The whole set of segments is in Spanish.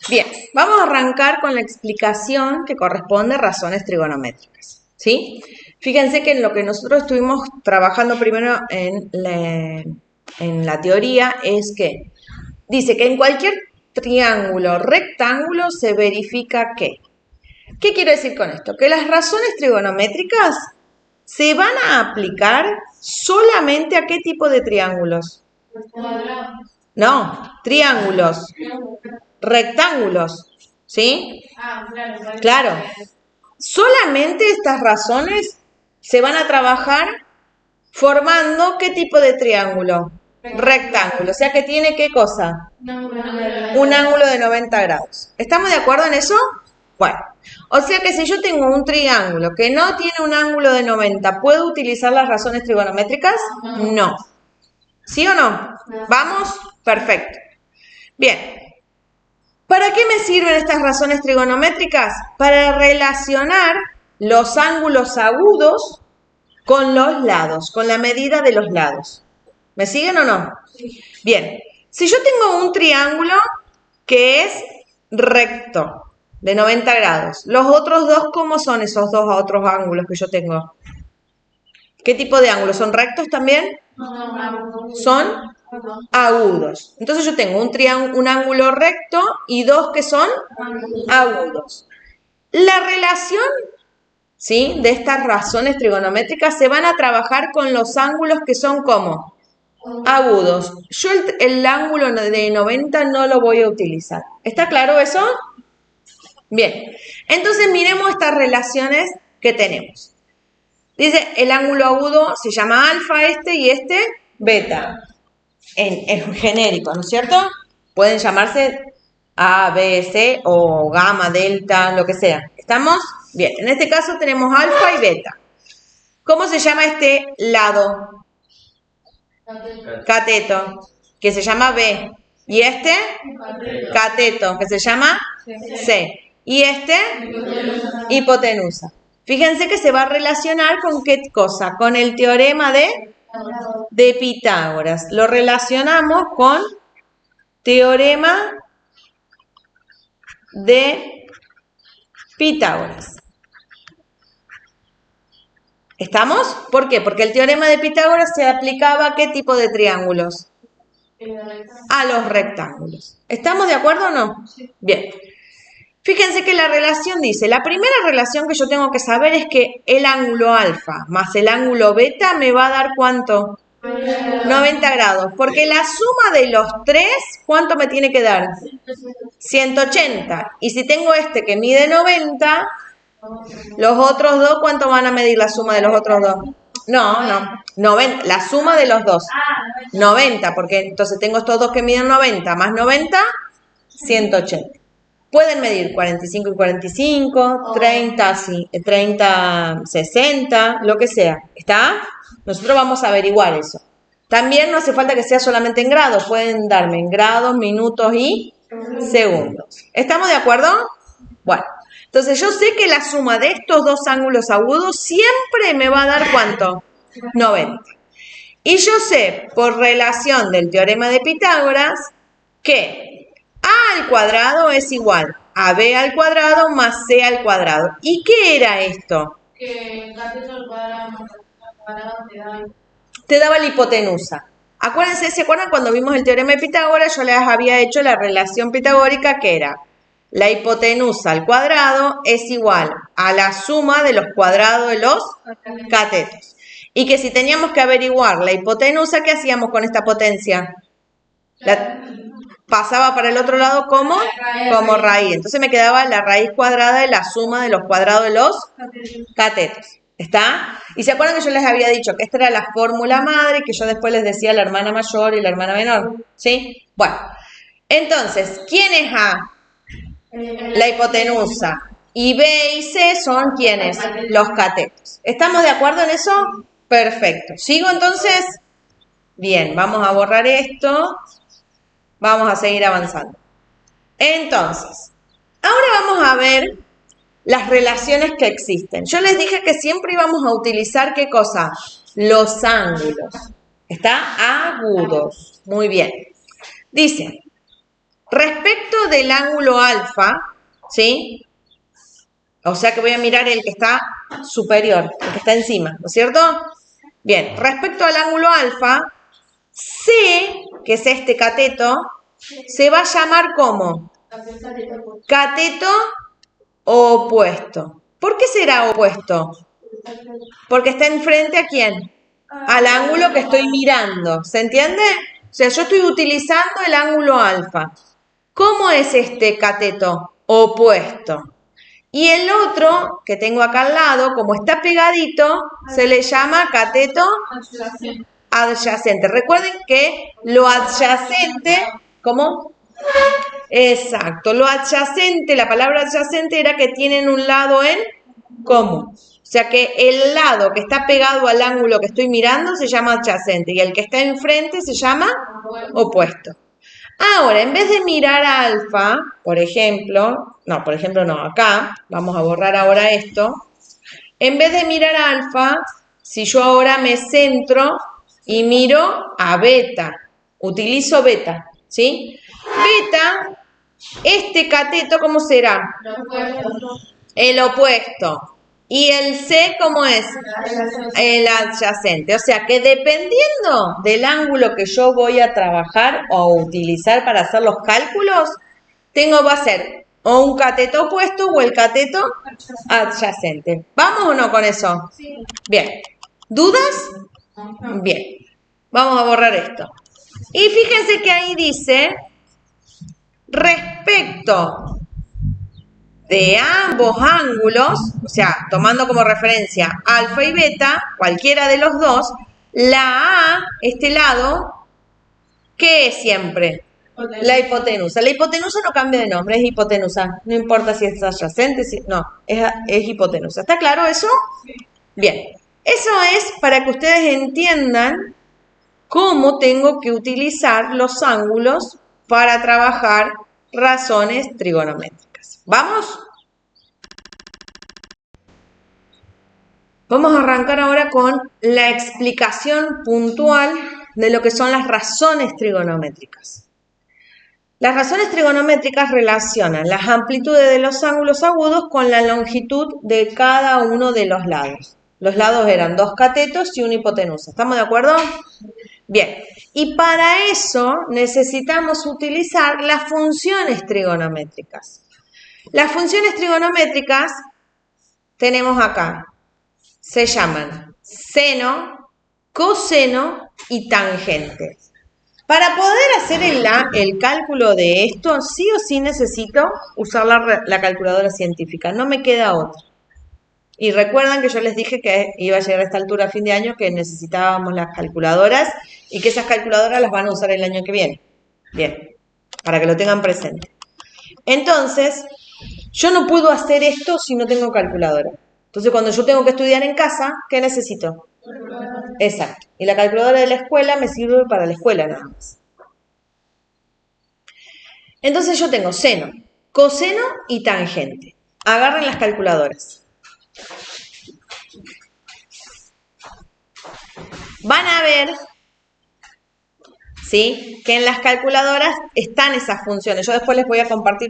Bien, vamos a arrancar con la explicación que corresponde a razones trigonométricas, ¿sí? Fíjense que en lo que nosotros estuvimos trabajando primero en la teoría es que dice que en cualquier triángulo rectángulo se verifica que. ¿Qué quiero decir con esto? Que las razones trigonométricas se van a aplicar solamente a ¿qué tipo de triángulos? No, triángulos, rectángulos, ¿sí? Claro. Solamente estas razones se van a trabajar formando ¿qué tipo de triángulo? Rectángulo. O sea que tiene ¿qué cosa? Un ángulo de 90 grados. ¿Estamos de acuerdo en eso? Bueno, o sea que si yo tengo un triángulo que no tiene un ángulo de 90, ¿puedo utilizar las razones trigonométricas? No. ¿Sí o no? ¿Vamos? Perfecto. Bien. ¿Para qué me sirven estas razones trigonométricas? Para relacionar los ángulos agudos con los lados, con la medida de los lados. ¿Me siguen o no? Sí. Bien, si yo tengo un triángulo que es recto, de 90 grados, los otros dos, ¿cómo son esos dos otros ángulos que yo tengo? ¿Qué tipo de ángulos? ¿Son rectos también? Son agudos. Entonces yo tengo un ángulo recto y dos que son agudos. La relación, ¿sí?, de estas razones trigonométricas se van a trabajar con los ángulos que son como agudos. Yo el ángulo de 90 no lo voy a utilizar. ¿Está claro eso? Bien. Entonces miremos estas relaciones que tenemos. Dice, el ángulo agudo se llama alfa y este beta. En genérico, ¿no es cierto? Pueden llamarse A, B, C o gamma, delta, lo que sea. ¿Estamos? Bien, en este caso tenemos alfa y beta. ¿Cómo se llama este lado? Cateto, que se llama B. ¿Y este? Cateto, que se llama C. ¿Y este? Hipotenusa. Fíjense que se va a relacionar con ¿qué cosa? Con el teorema de Pitágoras. Lo relacionamos con teorema de Pitágoras. ¿Estamos? ¿Por qué? Porque el teorema de Pitágoras se aplicaba a ¿qué tipo de triángulos? A los rectángulos. ¿Estamos de acuerdo o no? Bien. Fíjense que la relación dice, la primera relación que yo tengo que saber es que el ángulo alfa más el ángulo beta me va a dar ¿cuánto? 90 grados, porque la suma de los tres, ¿cuánto me tiene que dar? 180. Y si tengo este que mide 90, los otros dos, ¿cuánto van a medir la suma de los otros dos? No, 90, la suma de los dos. 90, porque entonces tengo estos dos que miden 90, más 90, 180. Pueden medir 45 y 45, 30, 60, lo que sea. ¿Está? Nosotros vamos a averiguar eso. También no hace falta que sea solamente en grados. Pueden darme en grados, minutos y segundos. ¿Estamos de acuerdo? Bueno, entonces yo sé que la suma de estos dos ángulos agudos siempre me va a dar ¿cuánto? 90. Y yo sé, por relación del teorema de Pitágoras, que A al cuadrado es igual a B al cuadrado más C al cuadrado. ¿Y qué era esto? Que cateto al cuadrado más al cuadrado te daba la hipotenusa. Acuérdense, ¿se acuerdan cuando vimos el teorema de Pitágoras? Yo les había hecho la relación pitagórica que era la hipotenusa al cuadrado es igual a la suma de los cuadrados de los catetos. Y que si teníamos que averiguar la hipotenusa, ¿qué hacíamos con esta potencia? Pasaba para el otro lado como raíz. Entonces me quedaba la raíz cuadrada de la suma de los cuadrados de los catetos. ¿Está? Y se acuerdan que yo les había dicho que esta era la fórmula madre, que yo después les decía la hermana mayor y la hermana menor. ¿Sí? Bueno, entonces, ¿quién es A? La hipotenusa. Y B y C son ¿quiénes? Los catetos. ¿Estamos de acuerdo en eso? Perfecto. ¿Sigo entonces? Bien, vamos a borrar esto. Vamos a seguir avanzando. Entonces, ahora vamos a ver las relaciones que existen. Yo les dije que siempre íbamos a utilizar ¿qué cosa? Los ángulos. ¿Está? Agudos. Muy bien. Dice, Respecto del ángulo alfa, ¿sí? O sea que voy a mirar el que está superior, el que está encima, ¿no es cierto? Bien, respecto al ángulo alfa, C, que es este cateto, se va a llamar como cateto opuesto. ¿Por qué será opuesto? Porque está enfrente ¿a quién? Al ángulo que estoy mirando. ¿Se entiende? O sea, yo estoy utilizando el ángulo alfa. ¿Cómo es este cateto? Opuesto. Y el otro que tengo acá al lado, como está pegadito, se le llama cateto adyacente. Recuerden que lo adyacente, ¿cómo? Exacto, lo adyacente, la palabra adyacente era que tienen un lado en común. O sea que el lado que está pegado al ángulo que estoy mirando se llama adyacente y el que está enfrente se llama opuesto. Ahora, en vez de mirar a alfa, por ejemplo, no, acá, vamos a borrar ahora esto. En vez de mirar a alfa, si yo ahora me centro y miro a beta, utilizo beta, ¿sí? Beta, este cateto, ¿cómo será? El opuesto. ¿Y el C cómo es? El adyacente. O sea que dependiendo del ángulo que yo voy a trabajar o utilizar para hacer los cálculos, va a ser o un cateto opuesto o el cateto adyacente. ¿Vamos o no con eso? Sí. Bien. ¿Dudas? Bien. Vamos a borrar esto. Y fíjense que ahí dice, respecto de ambos ángulos, o sea, tomando como referencia alfa y beta, cualquiera de los dos, la A, este lado, ¿qué es siempre? La hipotenusa. La hipotenusa no cambia de nombre, es hipotenusa. No importa si es adyacente, es hipotenusa. ¿Está claro eso? Sí. Bien. Eso es para que ustedes entiendan cómo tengo que utilizar los ángulos para trabajar razones trigonométricas. ¿Vamos? Vamos a arrancar ahora con la explicación puntual de lo que son las razones trigonométricas. Las razones trigonométricas relacionan las amplitudes de los ángulos agudos con la longitud de cada uno de los lados. Los lados eran dos catetos y una hipotenusa. ¿Estamos de acuerdo? Bien. Y para eso necesitamos utilizar las funciones trigonométricas. Las funciones trigonométricas tenemos acá. Se llaman seno, coseno y tangente. Para poder hacer el cálculo de esto, sí o sí necesito usar la calculadora científica. No me queda otra. Y recuerdan que yo les dije que iba a llegar a esta altura a fin de año que necesitábamos las calculadoras y que esas calculadoras las van a usar el año que viene. Bien, para que lo tengan presente. Entonces, yo no puedo hacer esto si no tengo calculadora. Entonces, cuando yo tengo que estudiar en casa, ¿qué necesito? Exacto. Y la calculadora de la escuela me sirve para la escuela nada más. Entonces, yo tengo seno, coseno y tangente. Agarren las calculadoras. Van a ver, ¿sí?, que en las calculadoras están esas funciones. Yo después les voy a compartir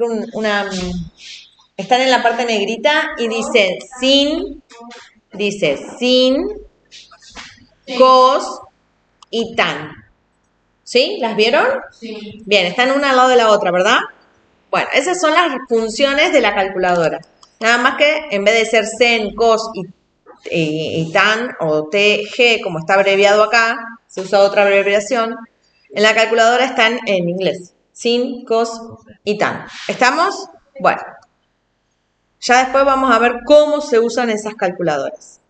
están en la parte negrita y dice sin, cos y tan. ¿Sí? ¿Las vieron? Sí. Bien, están una al lado de la otra, ¿verdad? Bueno, esas son las funciones de la calculadora. Nada más que en vez de ser sen, cos y tan o tg, como está abreviado acá, se usa otra abreviación, en la calculadora están en inglés. Sin, cos y tan. ¿Estamos? Bueno. Ya después vamos a ver cómo se usan esas calculadoras.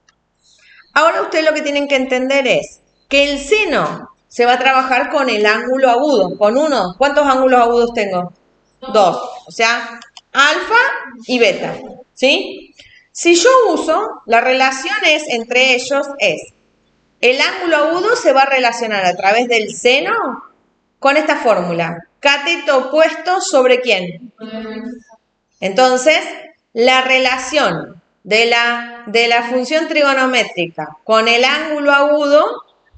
Ahora ustedes lo que tienen que entender es que el seno se va a trabajar con el ángulo agudo, con uno. ¿Cuántos ángulos agudos tengo? Dos. O sea, alfa y beta. ¿Sí? Si yo uso, la relación entre ellos es, el ángulo agudo se va a relacionar a través del seno con esta fórmula. Cateto opuesto sobre ¿quién? Entonces, la relación de la función trigonométrica con el ángulo agudo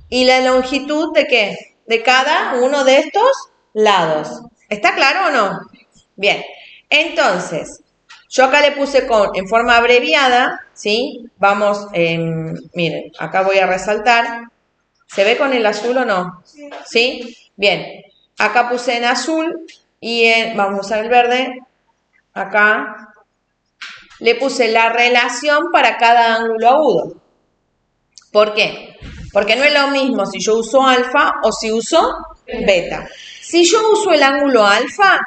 y la longitud ¿de qué? De cada uno de estos lados. ¿Está claro o no? Bien, entonces, yo acá le puse en forma abreviada, ¿sí? Vamos, miren, acá voy a resaltar. ¿Se ve con el azul o no? ¿Sí? Bien, acá puse en azul y vamos a usar el verde. Acá le puse la relación para cada ángulo agudo. ¿Por qué? Porque no es lo mismo si yo uso alfa o si uso beta. Si yo uso el ángulo alfa,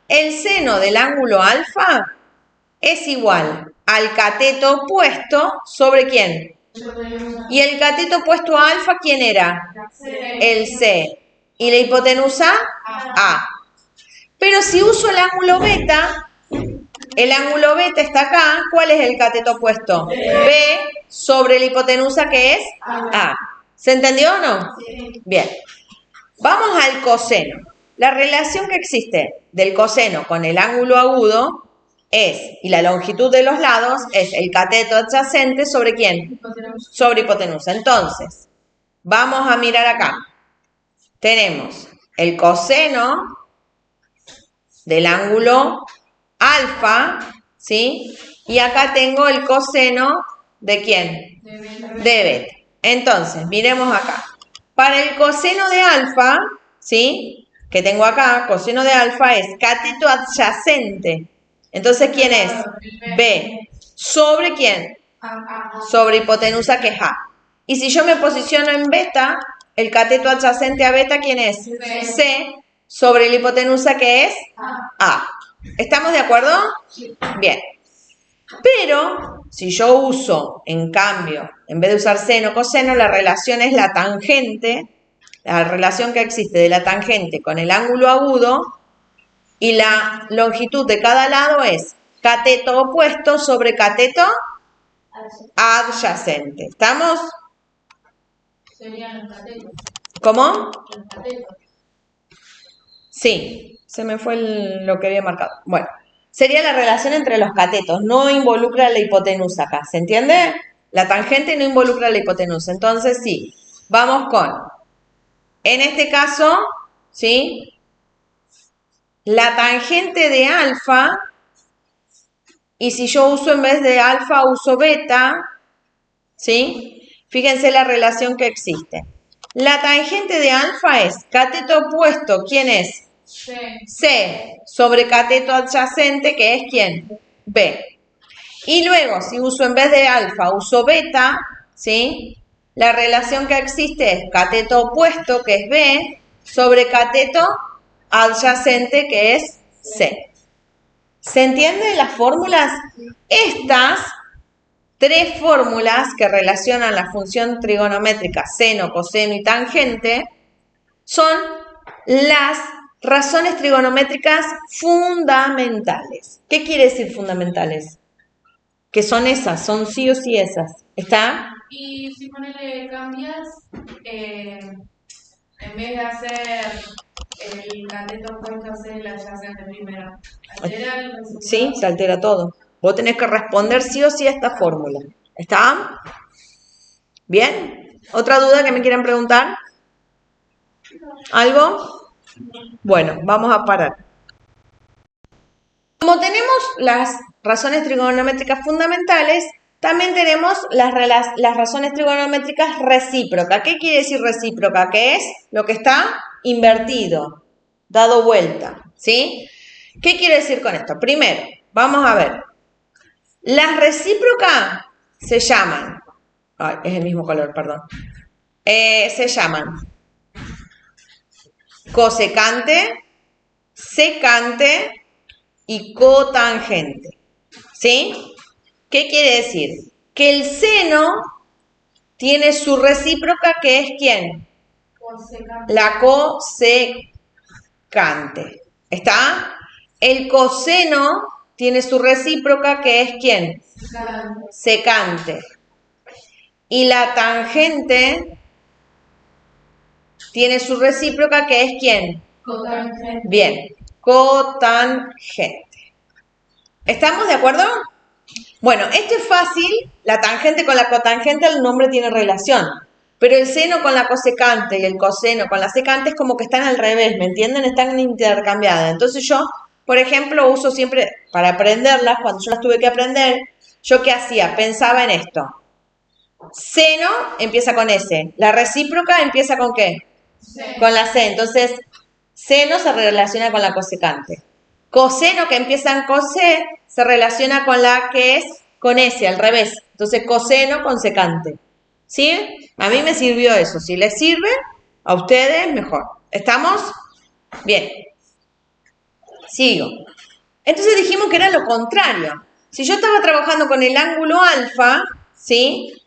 el seno del ángulo alfa es igual al cateto opuesto sobre ¿quién? Y el cateto opuesto a alfa, ¿quién era? El C. ¿Y la hipotenusa? A. Pero si uso el ángulo beta está acá. ¿Cuál es el cateto opuesto? B sobre la hipotenusa que es A. ¿Se entendió o no? Bien. Vamos al coseno. La relación que existe del coseno con el ángulo agudo y la longitud de los lados es el cateto adyacente sobre ¿quién? Sobre hipotenusa. Entonces, vamos a mirar acá. Tenemos el coseno del ángulo alfa, ¿sí? Y acá tengo el coseno ¿de quién? De beta. Entonces, miremos acá. Para el coseno de alfa, ¿sí? Que tengo acá, coseno de alfa es cateto adyacente. Entonces, ¿quién es? B. ¿Sobre quién? Sobre hipotenusa que es A. Y si yo me posiciono en beta, el cateto adyacente a beta, ¿quién es? C. Sobre la hipotenusa que es A. ¿Estamos de acuerdo? Bien. Pero, si yo uso, en cambio, en vez de usar seno, coseno, la relación es la tangente, la relación que existe de la tangente con el ángulo agudo, y la longitud de cada lado es cateto opuesto sobre cateto adyacente. ¿Estamos? Serían los catetos. ¿Cómo? Los catetos. Sí, se me fue lo que había marcado. Bueno, sería la relación entre los catetos, no involucra la hipotenusa acá, ¿se entiende? La tangente no involucra la hipotenusa, entonces sí, vamos en este caso, ¿sí? La tangente de alfa, y si yo uso en vez de alfa, uso beta, ¿sí? Fíjense la relación que existe. La tangente de alfa es cateto opuesto, ¿quién es? C sobre cateto adyacente, que es ¿quién? B. Y luego, si uso en vez de alfa, uso beta, ¿sí? La relación que existe es cateto opuesto, que es B, sobre cateto adyacente, que es C. ¿Se entienden las fórmulas? Estas tres fórmulas que relacionan la función trigonométrica seno, coseno y tangente son las razones trigonométricas fundamentales. ¿Qué quiere decir fundamentales? Que son esas, son sí o sí esas. ¿Está? Y si cambias, en vez de hacer el cateto opuesto, hacer el adyacente primero, ¿altera el resultado? Sí, se altera todo. Vos tenés que responder sí o sí a esta fórmula. ¿Está? ¿Bien? ¿Otra duda que me quieran preguntar? ¿Algo? Bueno, vamos a parar. Como tenemos las razones trigonométricas fundamentales, también tenemos las razones trigonométricas recíprocas. ¿Qué quiere decir recíproca? Que es lo que está invertido, dado vuelta, ¿sí? ¿Qué quiere decir con esto? Primero, vamos a ver. Las recíprocas se llaman, es el mismo color, perdón, se llaman cosecante, secante y cotangente, ¿sí? ¿Qué quiere decir? Que el seno tiene su recíproca, que es ¿quién? Cosecante. La cosecante. ¿Está? El coseno tiene su recíproca, que es ¿quién? Secante. Y la tangente tiene su recíproca, que es ¿quién? Cotangente. Bien, cotangente. ¿Estamos de acuerdo? Bueno, esto es fácil. La tangente con la cotangente, el nombre tiene relación. Pero el seno con la cosecante y el coseno con la secante es como que están al revés, ¿me entienden? Están intercambiadas. Entonces yo, por ejemplo, uso siempre, para aprenderlas, cuando yo las tuve que aprender, ¿yo qué hacía? Pensaba en esto. Seno empieza con S. La recíproca empieza ¿con qué? C. Con la C. Entonces, seno se relaciona con la cosecante. Coseno, que empieza en cose, se relaciona con la que es con S, al revés. Entonces, coseno con secante. ¿Sí? A mí me sirvió eso. Si les sirve, a ustedes, mejor. ¿Estamos? Bien. Sigo. Entonces dijimos que era lo contrario. Si yo estaba trabajando con el ángulo alfa, ¿sí?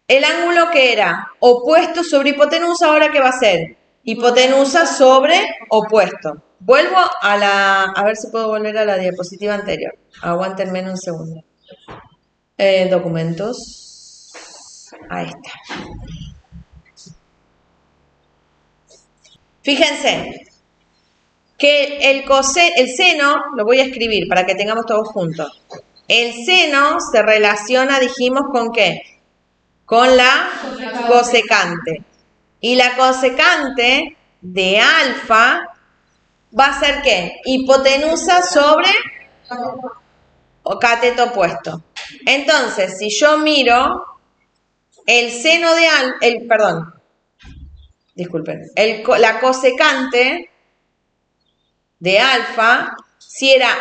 El ángulo que era opuesto sobre hipotenusa, ¿ahora qué va a ser? Hipotenusa sobre opuesto. Vuelvo a ver si puedo volver a la diapositiva anterior. Aguántenme un segundo. Documentos. Ahí está. Fíjense que el seno, lo voy a escribir para que tengamos todos juntos. El seno se relaciona, dijimos, ¿con qué? Con la cosecante. Y la cosecante de alfa va a ser ¿qué? Hipotenusa sobre o cateto opuesto. Entonces, si yo miro el seno de la cosecante de alfa, si era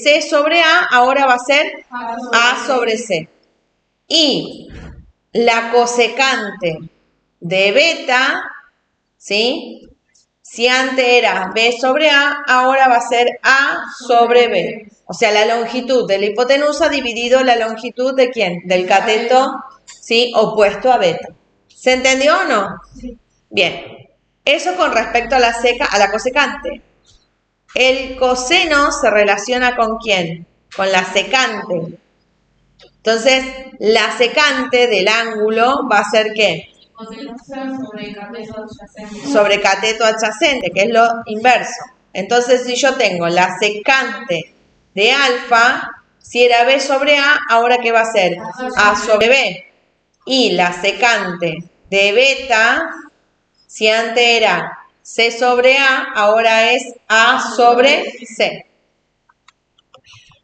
C sobre A, ahora va a ser A sobre C. Y la cosecante de beta, ¿sí? Si antes era B sobre A, ahora va a ser A sobre B. O sea, la longitud de la hipotenusa dividido la longitud ¿de quién? Del cateto, ¿sí? Opuesto a beta. ¿Se entendió o no? Sí. Bien. Eso con respecto a la cosecante. El coseno se relaciona ¿con quién? Con la secante. Entonces, la secante del ángulo va a ser ¿qué? Sobre cateto adyacente, que es lo inverso. Entonces, si yo tengo la secante de alfa, si era B sobre A, ¿ahora qué va a ser? A sobre B. Y la secante de beta, si antes era C sobre A, ahora es A sobre C.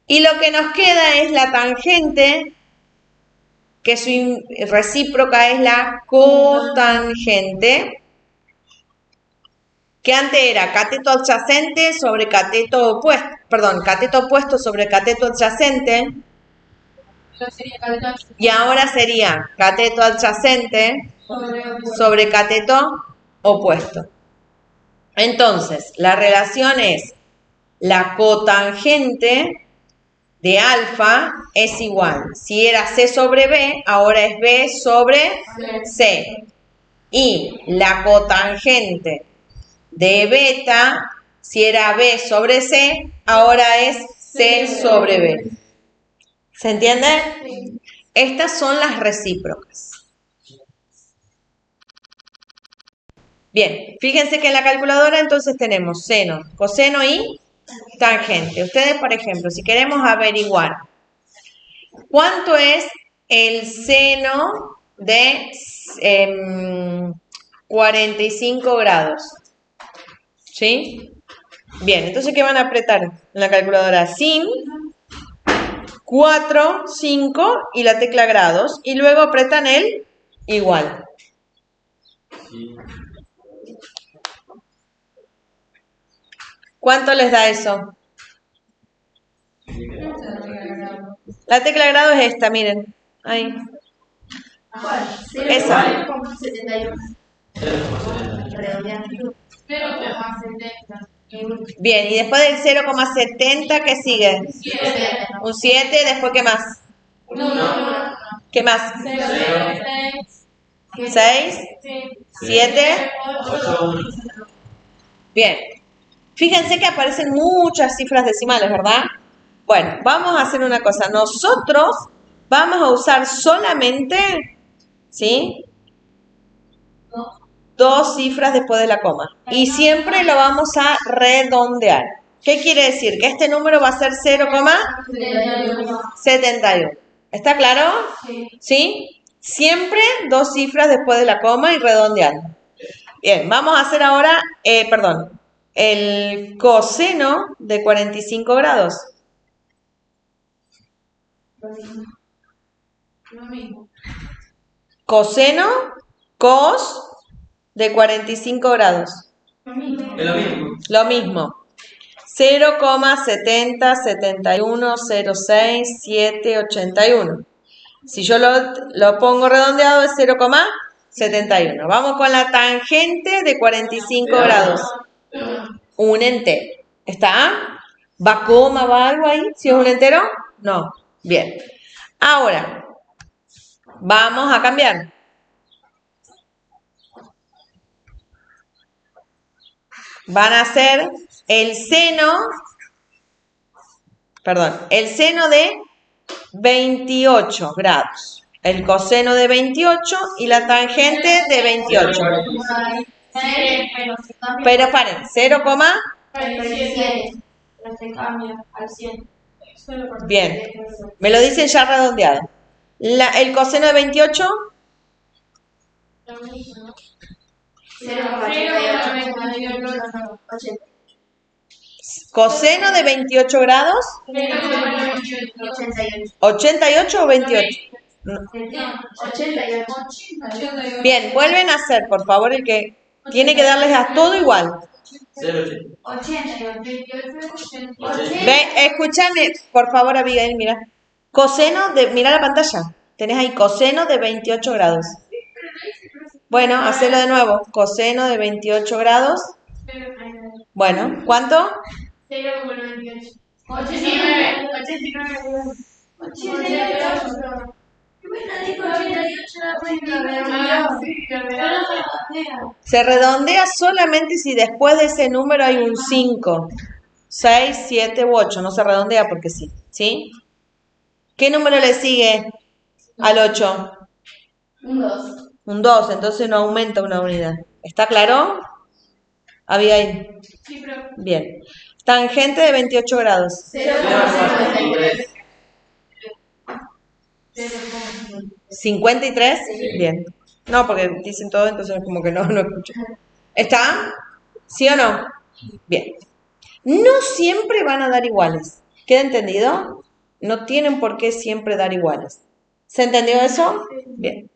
Y lo que nos queda es la tangente, que su recíproca es la cotangente, que antes era cateto adyacente sobre cateto opuesto, cateto opuesto sobre cateto adyacente, y ahora sería cateto adyacente sobre cateto opuesto. Entonces, la relación es la cotangente de alfa es igual. Si era C sobre B, ahora es B sobre C. Y la cotangente de beta, si era B sobre C, ahora es C sobre B. ¿Se entiende? Sí. Estas son las recíprocas. Bien, fíjense que en la calculadora entonces tenemos seno, coseno y tangente. Ustedes, por ejemplo, si queremos averiguar cuánto es el seno de 45 grados, ¿sí? Bien, entonces, ¿qué van a apretar en la calculadora? Sin, 4, 5 y la tecla grados, y luego apretan el igual. ¿Cuánto les da eso? La tecla grado es esta, miren. Ahí. Esa. 0,70. Bien, y después del 0,70, ¿qué sigue? 7. Un 7, después ¿qué más? 1. ¿Qué más? 6. 7. 8. Bien. Fíjense que aparecen muchas cifras decimales, ¿verdad? Bueno, vamos a hacer una cosa. Nosotros vamos a usar solamente, ¿sí? 2 cifras después de la coma. Y siempre lo vamos a redondear. ¿Qué quiere decir? Que este número va a ser 0,71. ¿Está claro? Sí. ¿Sí? Siempre 2 cifras después de la coma y redondeando. Bien, vamos a hacer ahora, el coseno de 45 grados. Lo mismo. Coseno, cos de 45 grados. Lo mismo. Es lo mismo. Lo mismo. 0,70, 71, 06, 7, 81. Si yo lo pongo redondeado es 0,71. Vamos con la tangente de 45 grados. Un entero. ¿Está? ¿Va coma, va algo ahí? ¿Si es un entero? No. Bien. Ahora, vamos a cambiar. Van a ser el seno de 28 grados. El coseno de 28 y la tangente de 28. Pero paren, 0, Se cambia al 100. bien. Me lo dicen ya redondeado. El coseno de 28, Lo mismo. 0,88. coseno de 28 grados, 88 o 28. No. 88. Bien, vuelven a hacer, por favor, el que tiene que darles a todo igual. 88. Escúchame, por favor, Abigail, mira. Mira la pantalla. Tenés ahí coseno de 28 grados. Bueno, hacelo de nuevo. Coseno de 28 grados. Bueno, ¿cuánto? 0,98. 89. 88. Se redondea solamente si después de ese número hay un 5, 6, 7 u 8. No se redondea porque sí. ¿Sí? ¿Qué número le sigue al 8? Un 2. Un 2, entonces no aumenta una unidad. ¿Está claro? Abigail. Sí, pero Bien. Tangente de 28 grados. 0,53. 53. Bien. No, porque dicen todo, entonces como que no escucho. ¿Está? ¿Sí o no? Bien. No siempre van a dar iguales. ¿Queda entendido? No tienen por qué siempre dar iguales. ¿Se entendió eso? Bien.